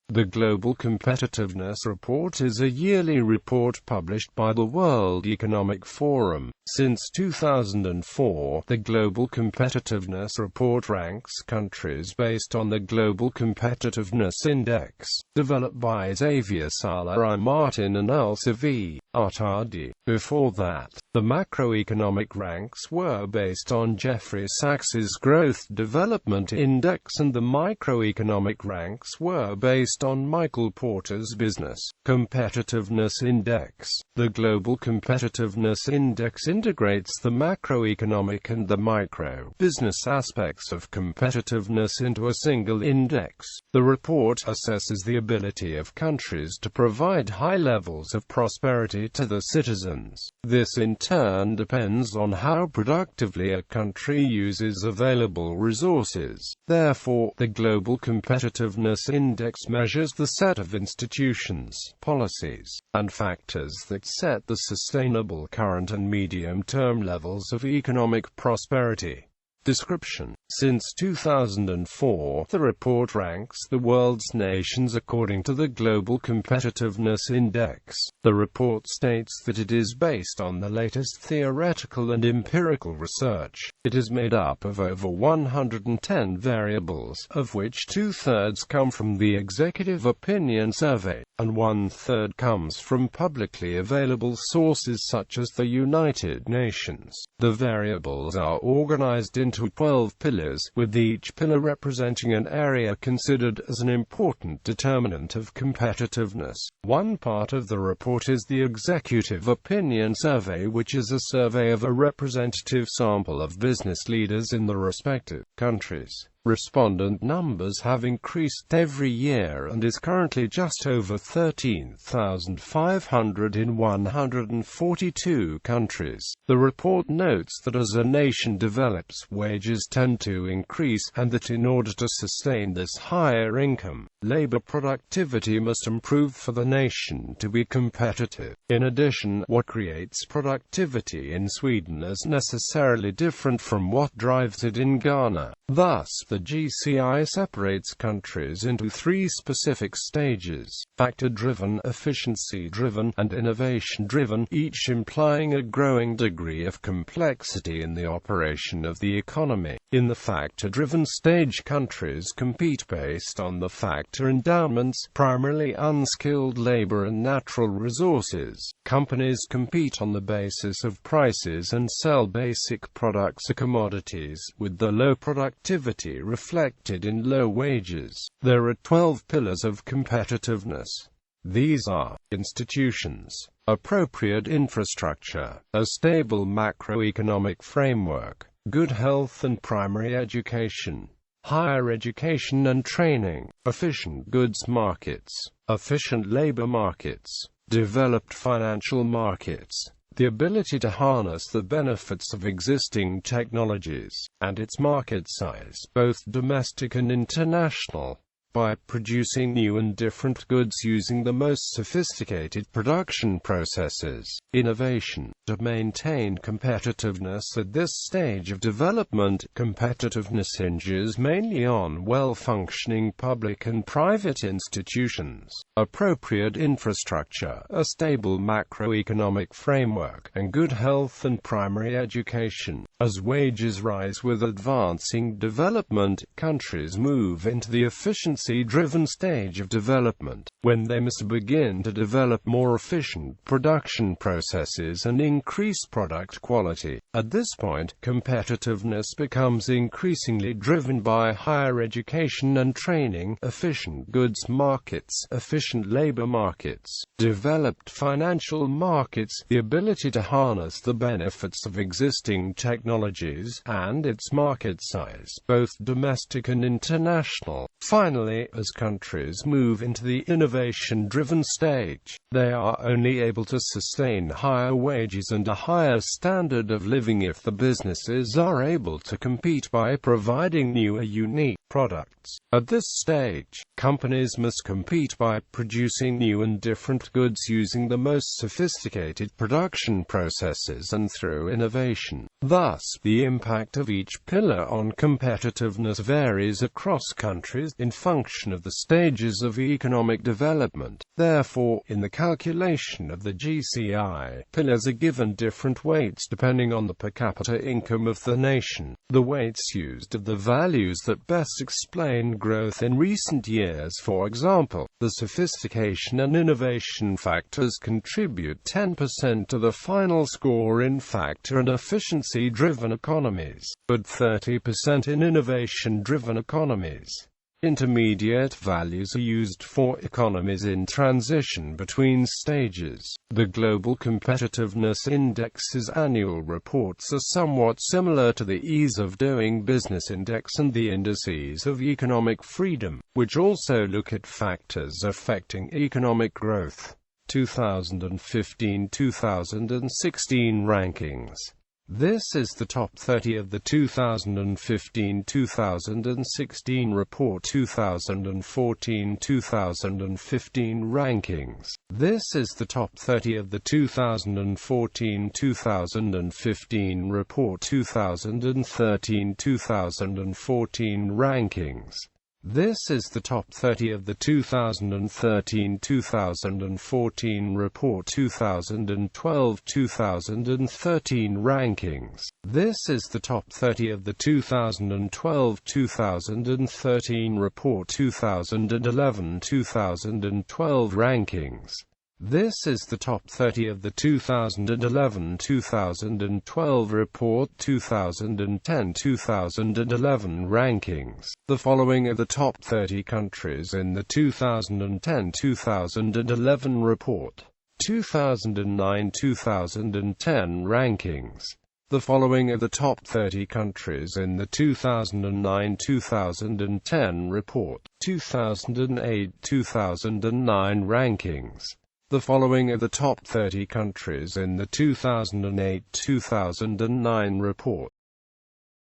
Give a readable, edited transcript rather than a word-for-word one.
The Global Competitiveness Report is a yearly report published by the World Economic Forum. Since 2004, the Global Competitiveness Report ranks countries based on the Global Competitiveness Index, developed by Xavier, Sala-i-Martin and Elsa V.Artadi. Before that, the macroeconomic ranks were based on Jeffrey Sachs's Growth Development Index, and the microeconomic ranks were based on Michael Porter's Business Competitiveness Index. The Global Competitiveness Index integrates the macroeconomic and the micro-business aspects of competitiveness into a single index. The report assesses the ability of countries to provide high levels of prosperity to the citizens. This in turn depends on how productively a country uses available resources. Therefore, the Global Competitiveness Index measures the set of institutions, policies, and factors that set the sustainable current and medium-term levels of economic prosperity. Description: Since 2004, the report ranks the world's nations according to the Global Competitiveness Index. The report states that it is based on the latest theoretical and empirical research. It is made up of over 110 variables, of which 2/3 come from the Executive Opinion Survey, and 1/3 comes from publicly available sources such as the United Nations. The variables are organized into 12 pillars, with each pillar representing an area considered as an important determinant of competitiveness. One part of the report is the Executive Opinion Survey, which is a survey of a representative sample of business leaders in the respective countries. Respondent numbers have increased every year and is currently just over 13,500 in 142 countries. The report notes that as a nation develops, wages tend to increase, and that in order to sustain this higher income, labor productivity must improve for the nation to be competitive. In addition, what creates productivity in Sweden is necessarily different from what drives it in Ghana. Thus, the GCI separates countries into 3 specific stages: factor-driven, efficiency-driven, and innovation-driven, each implying a growing degree of complexity in the operation of the economy. In the factor-driven stage, countries compete based on the factor endowments, primarily unskilled labor and natural resources. Companies compete on the basis of prices and sell basic products or commodities, with the low productivity reflected in low wages. There are 12 pillars of competitiveness. These are: institutions, appropriate infrastructure, a stable macroeconomic framework, good health and primary education, higher education and training, efficient goods markets, efficient labor markets, developed financial markets, the ability to harness the benefits of existing technologies, and its market size, both domestic and international. By producing new and different goods using the most sophisticated production processes. Innovation. To maintain competitiveness at this stage of development, competitiveness hinges mainly on well-functioning public and private institutions, appropriate infrastructure, a stable macroeconomic framework, and good health and primary education. As wages rise with advancing development, countries move into the efficiency-driven stage of development, when they must begin to develop more efficient production processes and increase product quality. At this point, competitiveness becomes increasingly driven by higher education and training, efficient goods markets, efficient labor markets, developed financial markets, the ability to harness the benefits of existing technologies, and its market size, both domestic and international. Finally, as countries move into the innovation-driven stage, they are only able to sustain higher wages and a higher standard of living if the businesses are able to compete by providing new or unique products. At this stage, companies must compete by producing new and different goods using the most sophisticated production processes and through innovation. Thus, the impact of each pillar on competitiveness varies across countries in function of the stages of economic development. Therefore, in the calculation of the GCI, pillars are given different weights depending on the per capita income of the nation. The weights used are the values that best explain growth in recent years. For example, the sophistication and innovation factors contribute 10% to the final score in factor and efficiency-driven economies, but 30% in innovation-driven economies. Intermediate values are used for economies in transition between stages. The Global Competitiveness Index's annual reports are somewhat similar to the Ease of Doing Business Index and the indices of economic freedom, which also look at factors affecting economic growth. 2015-2016 rankings. This is the top 30 of the 2015-2016 report. 2014-2015 rankings. This is the top 30 of the 2014-2015 report. 2013-2014 rankings. This is the top 30 of the 2013-2014 report. 2012-2013 rankings. This is the top 30 of the 2012-2013 report. 2011-2012 rankings. This is the top 30 of the 2011-2012 report. 2010-2011 rankings. The following are the top 30 countries in the 2010-2011 report. 2009-2010 rankings. The following are the top 30 countries in the 2009-2010 report. 2008-2009 rankings. The following are the top 30 countries in the 2008-2009 report.